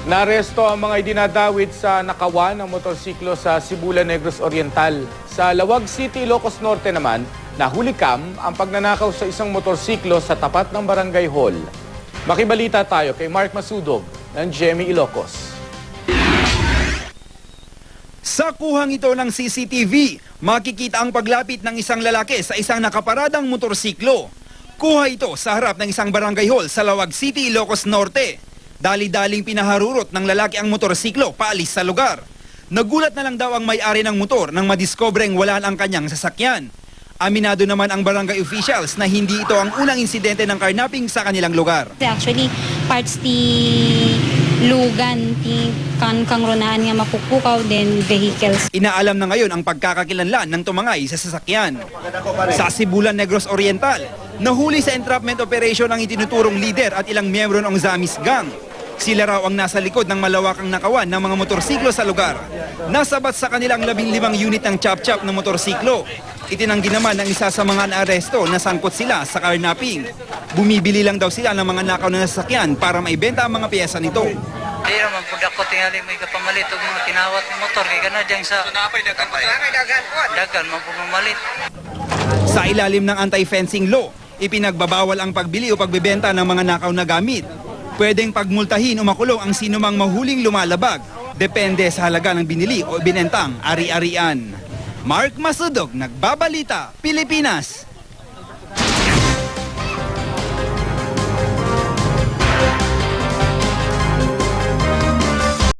Naaresto ang mga idinadawit sa nakawan ng motorsiklo sa Sibulan, Negros Oriental. Sa Lawag City, Ilocos Norte naman, nahulikam ang pagnanakaw sa isang motorsiklo sa tapat ng Barangay Hall. Makibalita tayo kay Mark Masudog ng GMA Ilocos. Sa kuhang ito ng CCTV, makikita ang paglapit ng isang lalaki sa isang nakaparadang motorsiklo. Kuha ito sa harap ng isang barangay hall sa Lawag City, Ilocos Norte. Dali-daling pinaharurot ng lalaki ang motorsiklo paalis sa lugar. Nagulat na lang daw ang may-ari ng motor nang madiskubreng wala ang kanyang sasakyan. Aminado naman ang barangay officials na hindi ito ang unang insidente ng carnapping sa kanilang lugar. Actually, parts ti lugan, ti kang runaan nga mapupukaw, then vehicles. Inaalam na ngayon ang pagkakakilanlan ng tumangay sa sasakyan. Sa Sibulan, Negros Oriental, nahuli sa entrapment operation ang itinuturong leader at ilang miyembro ng Zamis Gang. Sila raw ang nasa likod ng malawakang nakawan ng mga motorsiklo sa lugar. Nasabat sa kanilang 15 unit ng chop-chop ng motorsiklo. Itinanggi naman ng isa sa mga naaresto na sangkot sila sa carnapping. Bumibili lang daw sila ng mga nakaw na nasasakyan para maibenta ang mga piyesa nito. Di naman po dako tingali mo ikapamalit o mga kinawat ng motor. Kaya ka na dyan sa dagan mo po mamalit. Sa ilalim ng anti-fencing law, ipinagbabawal ang pagbili o pagbebenta ng mga nakaw na gamit. Pwedeng pagmultahin o makulong ang sinumang mahuling lumalabag. Depende sa halaga ng binili o binentang ari-arian. Mark Masudog, Nagbabalita, Pilipinas.